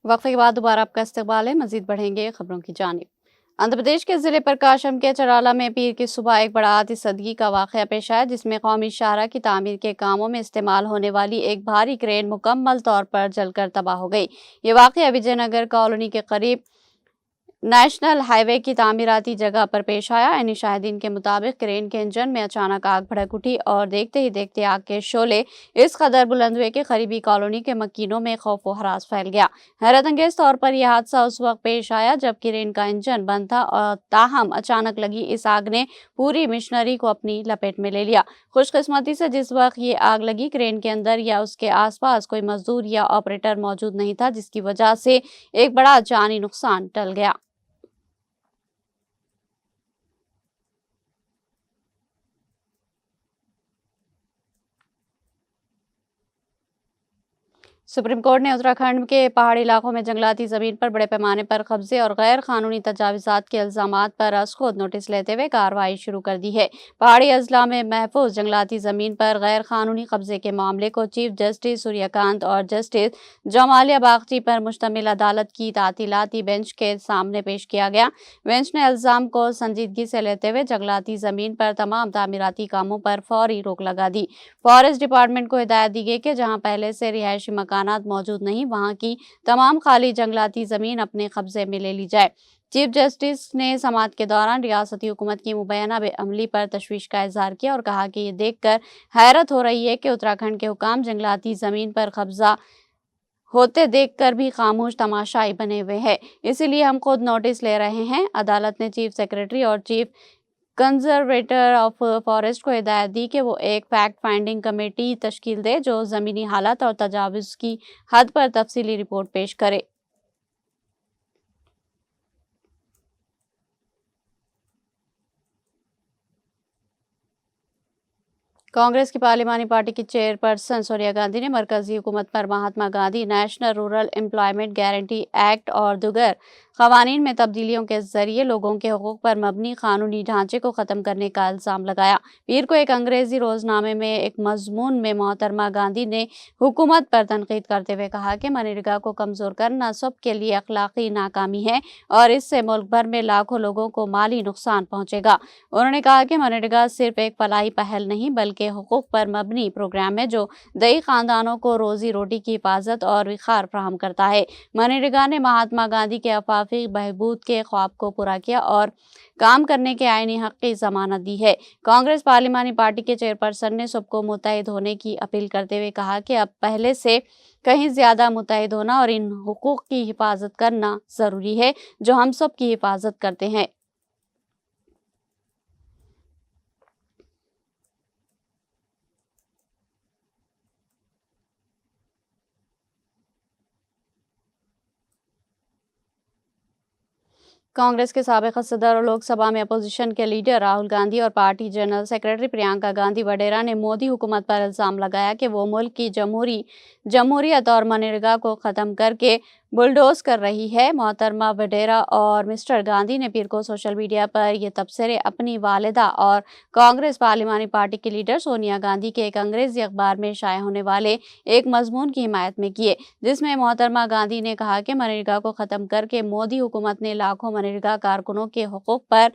वक्फे के बाद दोबारा आपका इस्तकबाल है। मजीद बढ़ेंगे खबरों की जानिब। आंध्र प्रदेश के जिले प्रकाशम के चराला में पीर की सुबह एक बड़ा आतिशबाजी का वाकया पेश आया, जिसमें कौमी शाहरा की तामीर के कामों में इस्तेमाल होने वाली एक भारी क्रेन मुकम्मल तौर पर जलकर तबाह हो गई। ये वाकया विजयनगर कॉलोनी के करीब नेशनल हाईवे की तामीराती जगह पर पेश आया। यानी शाहिदीन के मुताबिक क्रेन के इंजन में अचानक आग भड़क उठी और देखते ही देखते आग के शोले इस कदर बुलंद हुए कि करीबी कॉलोनी के मकीनों में खौफ व हरास फैल गया। हैरत अंगेज तौर पर यह हादसा उस वक्त पेश आया जब क्रेन का इंजन बंद था और ताहम अचानक लगी इस आग ने पूरी मशीनरी को अपनी लपेट में ले लिया। खुशकिस्मती से जिस वक्त ये आग लगी, क्रेन के अंदर या उसके आसपास कोई मजदूर या ऑपरेटर मौजूद नहीं था, जिसकी वजह से एक बड़ा जानी नुकसान टल गया। सुप्रीम कोर्ट ने उत्तराखंड के पहाड़ी इलाकों में जंगलाती जमीन पर बड़े पैमाने पर कब्जे और गैर कानूनी तजावीज़ात के इल्जामात पर आज खुद नोटिस लेते हुए कार्रवाई शुरू कर दी है। पहाड़ी अजला में महफूज जंगलाती जमीन पर गैर कानूनी कब्जे के मामले को चीफ जस्टिस सूर्यकांत और जस्टिस जमालिया बागची पर मुश्तमिल अदालत की तातीलाती बेंच के सामने पेश किया गया। बेंच ने इल्जाम को संजीदगी से लेते हुए जंगलाती जमीन पर तमाम तामीराती कामों पर फौरी रोक लगा दी। फॉरेस्ट डिपार्टमेंट को हिदायत दी गई कि जहां पहले से रिहायशी मकानात मौजूद नहीं, वहां की तमाम खाली जंगलाती जमीन अपने कब्जे में ले ली जाए। चीफ जस्टिस ने समाअत के दौरान रियासती हुकूमत की मुबैना बेअमली पर तशवीश का इजहार किया और कहा कि ये देखकर हैरत हो रही है कि उत्तराखंड के हुकाम जंगलाती जमीन पर कब्जा होते देखकर भी खामोश तमाशाई बने हुए हैं। इसीलिए हम खुद नोटिस ले रहे हैं। अदालत ने चीफ सेक्रेटरी और चीफ कंजर्वेटर ऑफ फॉरेस्ट को हिदायत दी कि वो एक फैक्ट फाइंडिंग कमेटी तश्कील दे जो ज़मीनी हालात और तजावुज़ की हद पर तफसीली रिपोर्ट पेश करे। कांग्रेस की पार्लिमानी पार्टी की चेयरपर्सन सोनिया गांधी ने मरकजी हुकूमत पर Mahatma Gandhi national rural employment guarantee act और दुगर कवानीन में तब्दीलियों के जरिए लोगों के हकूक पर मबनी कानूनी ढांचे को ख़त्म करने का इल्ज़ाम लगाया। पीर को एक अंग्रेजी रोजनामे में एक मजमून में मोहतरमा गांधी ने हुकूमत पर तनकीद करते हुए कहा कि मनरेगा को कमज़ोर करना सबके लिए अखलाकी नाकामी है और इससे मुल्क भर में लाखों लोगों को माली नुकसान पहुंचेगा। उन्होंने कहा कि मनरेगा सिर्फ एक फलाही पहल नहीं बल्कि हुकूक पर मबनी प्रोग्राम है जो दई खानदानों को रोजी रोटी की हिफाजत और विखार फ्राहम करता है। मनरेगा ने महात्मा गांधी के आफाकी बहबूद के ख्वाब को पूरा किया और काम करने के आईनी हक की जमानत दी है। कांग्रेस पार्लिमानी पार्टी के चेयरपर्सन ने सबको मुत्तहिद होने की अपील करते हुए कहा कि अब पहले से कहीं ज्यादा मुत्तहिद होना और इन हुकूक की हिफाजत करना जरूरी है जो हम सब की हिफाजत करते हैं। कांग्रेस के साबिक सदर और लोकसभा में अपोजिशन के लीडर राहुल गांधी और party general secretary Priyanka Gandhi Vadra ने मोदी हुकूमत पर इल्जाम लगाया कि वो मुल्क की जमहूरियत और मनरेगा को ख़त्म करके बुलडोज कर रही है। मोहतरमा वडेरा और मिस्टर गांधी ने पीर को सोशल मीडिया पर ये तबसरे अपनी वालिदा और कांग्रेस पार्लिमानी पार्टी की लीडर सोनिया गांधी के एक अंग्रेजी अखबार में शाया होने वाले एक मजमून की हिमायत में किए, जिसमें मोहतरमा गांधी ने कहा कि मनरेगा को ख़त्म करके मोदी हुकूमत ने लाखों मनरेगा कारकुनों के हकूक पर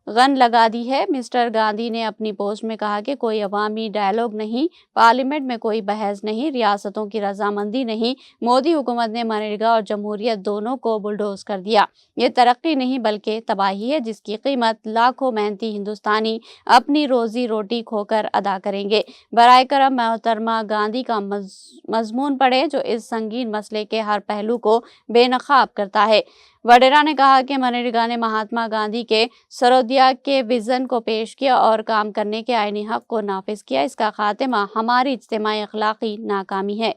गन लगा दी है। मिस्टर गांधी ने अपनी पोस्ट में कहा कि कोई अवामी डायलॉग नहीं, पार्लियामेंट में कोई बहस नहीं, रियासतों की रजामंदी नहीं, मोदी हुकूमत ने मनरेगा और जमहूरियत दोनों को बुलडोज कर दिया। ये तरक्की नहीं बल्कि तबाही है जिसकी कीमत लाखों मेहनती हिंदुस्तानी अपनी रोजी रोटी खोकर अदा करेंगे। बराए करम मोहतरमा गांधी का मजमून पढ़े जो इस संगीन मसले के हर पहलू को बेनकाब करता है। वडेरा ने कहा कि मनरेगा ने महात्मा गांधी के सरोदिया के विजन को पेश किया और काम करने के आईनी हक को नाफिज किया। इसका खात्मा हमारी इज्तिमाई अखलाकी नाकामी है।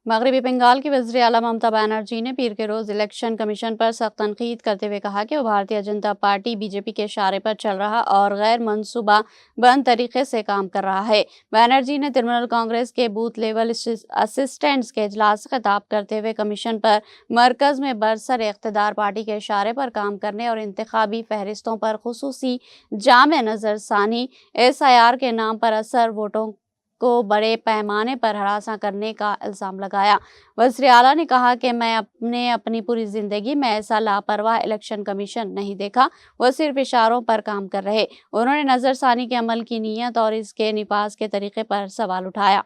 मगरबी बंगाल की वज़ीर आला ममता बनर्जी ने पीर के रोज इलेक्शन कमीशन पर सख्त तनकीद करते हुए कहा कि वो भारतीय जनता पार्टी बीजेपी के इशारे पर चल रहा और गैर मनसूबा बंद तरीके से काम कर रहा है। बनर्जी ने तृणमूल कांग्रेस के बूथ लेवल असिस्टेंट्स के इजलास से खिताब करते हुए कमीशन पर मरकज में बरसर इख्तिदार पार्टी के इशारे पर काम करने और इंतखाबी फहरिस्तों पर खुसूसी जामे नजरसानी SIR के नाम पर असर वोटों को बड़े पैमाने पर हरासा करने का इल्जाम लगाया। वज़ीर आला ने कहा कि मैं अपनी पूरी जिंदगी में ऐसा लापरवाह इलेक्शन कमीशन नहीं देखा, वो सिर्फ इशारों पर काम कर रहे। उन्होंने नजरसानी के अमल की नीयत और इसके निफाज के तरीके पर सवाल उठाया।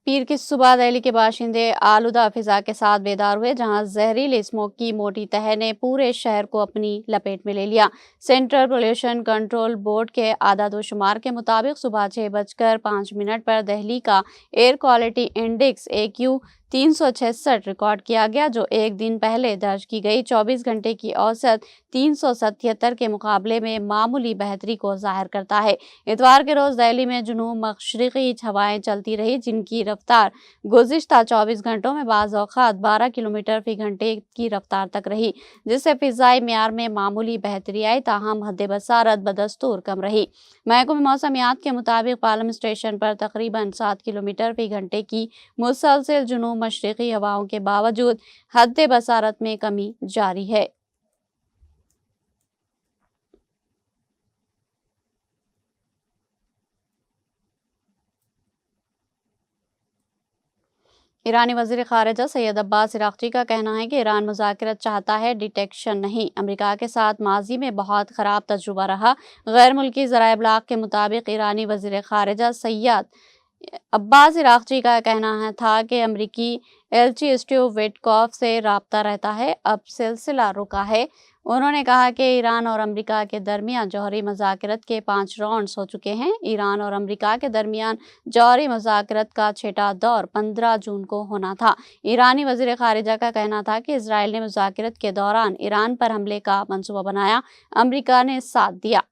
पीर की सुबह दिल्ली के बाशिंदे आलूदा फिजा के साथ बेदार हुए, जहां जहरीली स्मोक की मोटी तह ने पूरे शहर को अपनी लपेट में ले लिया। सेंट्रल पोल्यूशन कंट्रोल बोर्ड के आदादोशुमार के मुताबिक सुबह 6:05 पर दिल्ली का air quality index AQ 366 record किया गया, जो एक दिन पहले दर्ज की गई 24 घंटे की औसत 377 के मुकाबले में मामूली बेहतरी को जाहिर करता है। इतवार के रोज दिल्ली में जुनूब मशरिकी हवाएं चलती रही, जिनकी रफ्तार गुज़िश्ता 24 घंटों में बाज़ औक़ात 12 किलोमीटर फी घंटे की रफ्तार तक रही, जिससे फ़िज़ाई मेयार में मामूली बेहतरी आई, ताहम हद बसारत बदस्तूर कम रही। महकमे मौसमियात के मुताबिक पालम स्टेशन पर तकरीबन 7 किलोमीटर फी घंटे की मुसलसल जुनूब मशरिकी हवाओं के बावजूद हद बसारत में कमी जारी है। ईरानी वज़ीर ख़ारिजा सैयद अब्बास इराक़ची का कहना है कि ईरान मुज़ाकरत चाहता है, डिटेक्शन नहीं। अमेरिका के साथ माजी में बहुत ख़राब तजुर्बा रहा। गैर मुल्की ज़राए इब्लाग़ के मुताबिक ईरानी वज़ीर ख़ारिजा सैयद अब्बास इराक़ची का कहना था कि अमरीकी एलची स्टीव विटकॉफ से राब्ता रहता है, अब सिलसिला रुका है। उन्होंने कहा कि ईरान और अमेरिका के दरमियान जौहरी मुज़ाकरत के 5 राउंड्स हो चुके हैं। ईरान और अमेरिका के दरमियान जौहरी मुज़ाकरत का 6ठा दौर 15 जून को होना था। ईरानी वज़ीर ख़ारिजा का कहना था कि इजराइल ने मुज़ाकरत के दौरान ईरान पर हमले का मंसूबा बनाया, अमेरिका ने साथ दिया।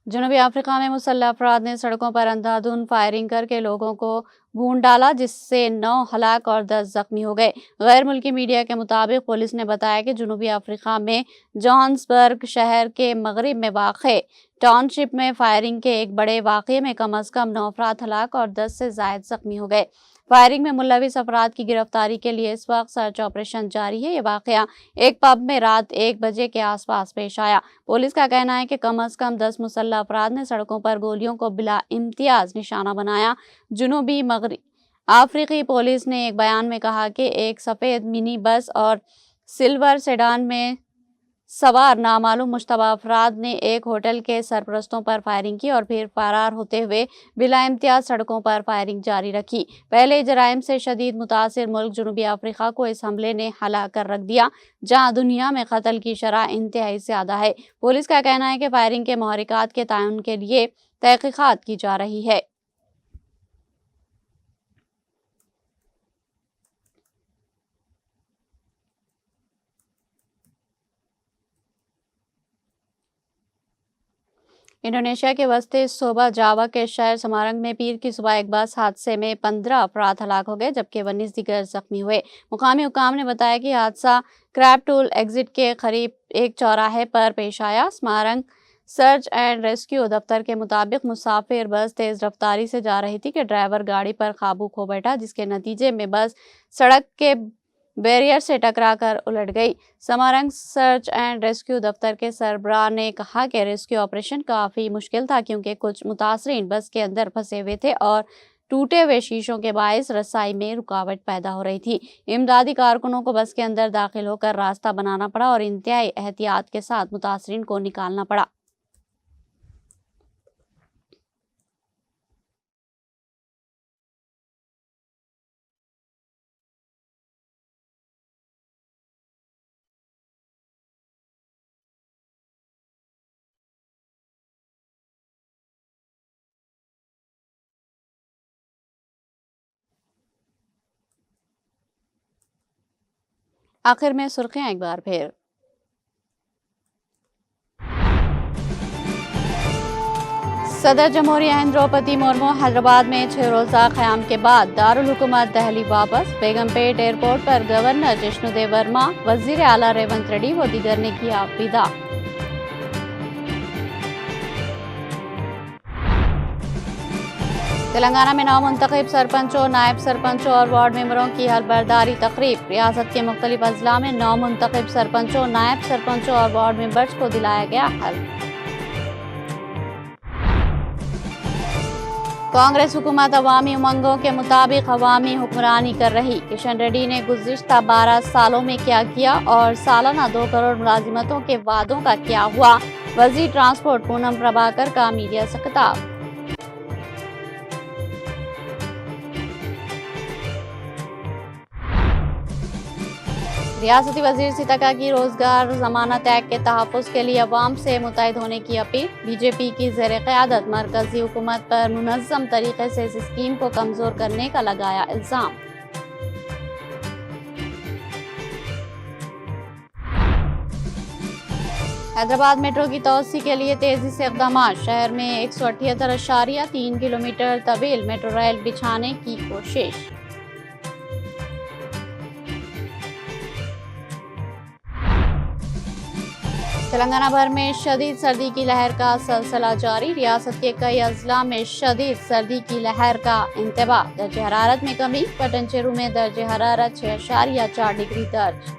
जनूबी अफ्रीका में मुसल्लह अफराद ने सड़कों पर अंधाधुंध फायरिंग करके लोगों को भून डाला, जिससे 9 हलाक और 10 जख्मी हो गए। गैर मुल्की मीडिया के मुताबिक पुलिस ने बताया कि जनूबी अफ्रीका में जोहान्सबर्ग शहर के मगरिब में वाक़े टाउनशिप में फायरिंग के एक बड़े वाक़े में कम अज़ कम 9 अफराद हलाक और 10 से ज़ायद जख्मी हो गए। फायरिंग में मुलविस अफराद की गिरफ्तारी के लिए इस वक्त सर्च ऑपरेशन जारी है। ये वाक़या एक पब में रात 1 बजे के आसपास पेश आया। पुलिस का कहना है कि कम अज़ कम 10 मुसल्लह अफराद ने सड़कों पर गोलियों को बिला इम्तियाज निशाना बनाया। जनूबी मगरबी अफ्रीकी पुलिस ने एक बयान में कहा कि एक सफ़ेद मिनी बस और सिल्वर सेडान में सवार नामालूम मुश्तबा अफराद ने एक होटल के सरपरस्तों पर फायरिंग की और फिर फरार होते हुए बिला इम्तियाज सड़कों पर फायरिंग जारी रखी। पहले जराइम से शदीद मुतासिर मुल्क जनूबी अफ्रीका को इस हमले ने हला कर रख दिया, जहां दुनिया में कत्ल की शरह इंतहाई ज़्यादा है। पुलिस का कहना है कि फायरिंग के महरिकात के तयन के लिए तहकीकात की जा रही है। इंडोनेशिया के वस्ती सोबा जावा के शहर समारंग में पीर की सुबह एक बस हादसे में 15 अफराद हलाक हो गए, जबकि 19 दीगर जख्मी हुए। मुकामी हुकाम ने बताया कि हादसा क्रैप टूल एग्जिट के करीब एक चौराहे पर पेश आया। समारंग सर्च एंड रेस्क्यू दफ्तर के मुताबिक मुसाफिर बस तेज रफ्तारी से जा रही थी कि ड्राइवर गाड़ी पर काबू खो बैठा, जिसके नतीजे में बस सड़क के बैरियर से टकराकर उलट गई। समारंग सर्च एंड रेस्क्यू दफ्तर के सरबराह ने कहा कि रेस्क्यू ऑपरेशन काफ़ी मुश्किल था, क्योंकि कुछ मुतासरीन बस के अंदर फंसे हुए थे और टूटे हुए शीशों के बायस रसाई में रुकावट पैदा हो रही थी। इमदादी कारकुनों को बस के अंदर दाखिल होकर रास्ता बनाना पड़ा और इंतहाई एहतियात के साथ मुतासरीन को निकालना पड़ा। आखिर में सुर्खियां एक बार फिर। सदर जमहूरिया हिंद द्रौपदी मुर्मू हैदराबाद में 6 रोज़ा क़याम के बाद दारुल हुकूमत दहली वापस। बेगमपेट एयरपोर्ट पर गवर्नर जिष्णुदेव वर्मा, वजीर आला रेवंत रेड्डी व दीगर ने किया विदा। तेलंगाना में नामुंतखब सरपंचों, नायब सरपंचों और वार्ड मेंबरों की हलबर्दारी तकरीब। रियासत के मुख्तलिफ अजला में नामुंतखब सरपंचों, नायब सरपंचों और वार्ड मेंबर्स को दिलाया गया हल। कांग्रेस हुकूमत अवामी उमंगों के मुताबिक अवामी हुक्मरानी कर रही। किशन रेड्डी ने गुज़िश्ता 12 सालों में क्या किया और सालाना 2 करोड़ मुलाजिमतों के वादों का क्या हुआ। वज़ीर ट्रांसपोर्ट पूनम प्रभाकर का मीडिया से खिताब। रियासती वजीर सितका की रोजगार जमानत एक्ट के तहफ़्फ़ुज़ के लिए अवाम से मुत्तहिद होने की अपील। बीजेपी की ज़ेर क़यादत मरकजी हुकूमत पर मुनज़्ज़म तरीके से इस स्कीम को कमज़ोर करने का लगाया इल्ज़ाम। हैदराबाद मेट्रो की तोसी के लिए तेजी से इक़दाम। शहर में 178.3 किलोमीटर तवील मेट्रो रेल बिछाने की कोशिश। तेलंगाना भर में शदीद सर्दी की लहर का सिलसिला जारी। रियासत के कई अजला में शदीद सर्दी की लहर का इंतबाह। दर्जे हरारत में कमी। पटनचेरू में दर्जे हरारत 6.4 डिग्री दर्ज।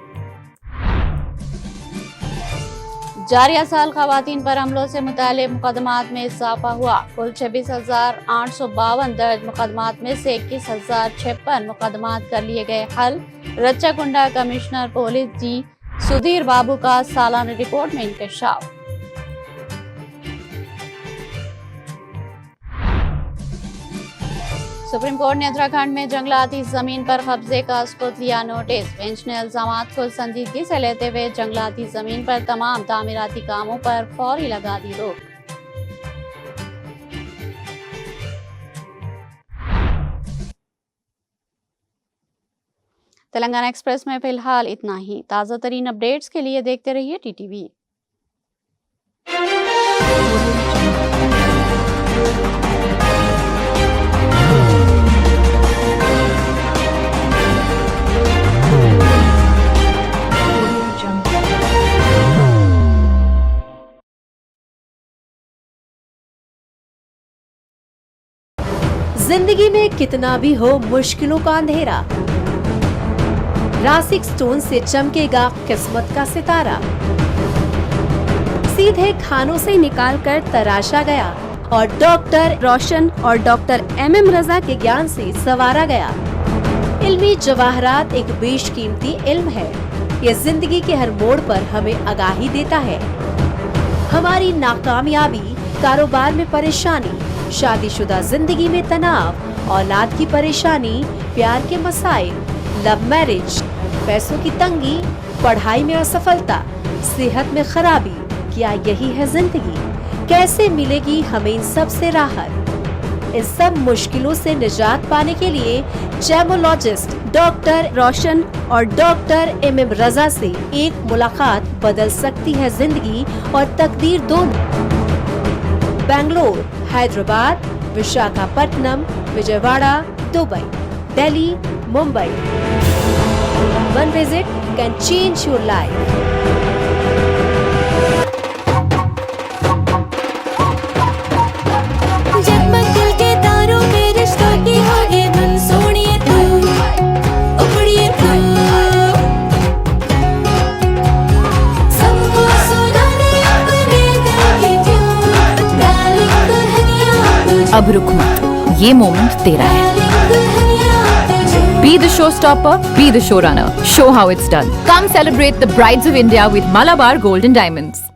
जारिया साल खवातीन पर हमलों से मुताल्लिक़ मुकदमात में इजाफा हुआ। कुल 26,852 दर्ज मुकदमात में से 21,056 मुकदमात कर लिए गए हल। रच्चाकुंडा कमिश्नर पुलिस जी सुधीर बाबू का सालाना रिपोर्ट में इंकशाफ। सुप्रीम कोर्ट ने उत्तराखंड में जंगलाती जमीन पर कब्जे का सबूत लिया नोटिस। बेंच ने इल्जामात को संजीदगी से लेते हुए जंगलाती जमीन पर तमाम तामीराती कामों पर फौरी लगा दी रोक। तेलंगाना एक्सप्रेस में फिलहाल इतना ही। ताज़ा तरीन अपडेट्स के लिए देखते रहिए टीटीवी। जिंदगी में कितना भी हो मुश्किलों का अंधेरा, रासिक स्टोन से चमकेगा किस्मत का सितारा। सीधे खानों से निकालकर तराशा गया और डॉक्टर रोशन और डॉक्टर MM रजा के ज्ञान से संवारा गया। इल्मी जवाहरात एक बेशकीमती इल्म है। ये जिंदगी के हर मोड़ पर हमें आगाही देता है। हमारी नाकामयाबी, कारोबार में परेशानी, शादीशुदा जिंदगी में तनाव, औलाद की परेशानी, प्यार के मसाइल, लव मैरिज, पैसों की तंगी, पढ़ाई में असफलता, सेहत में खराबी, क्या यही है जिंदगी? कैसे मिलेगी हमें इन सब से राहत? इस सब मुश्किलों से निजात पाने के लिए जेमोलॉजिस्ट डॉक्टर रोशन और डॉक्टर MM रजा से एक मुलाकात बदल सकती है जिंदगी और तकदीर दोनों। Bangalore, Hyderabad, Visakhapatnam, Vijayawada, Dubai, Delhi, Mumbai. One visit can change your life. जगमग दिल के तारों में रिश्तों की होगी धुन, सोनिए तू, उखड़िए तू, सबको सुनाने अपने दिल की ट्यून, डार्लिंग दुल्हनिया। अब रुक मत, ये मोमेंट तेरा है। Be the showstopper, be the showrunner. Show how it's done. Come celebrate the Brides of India with Malabar Gold and Diamonds.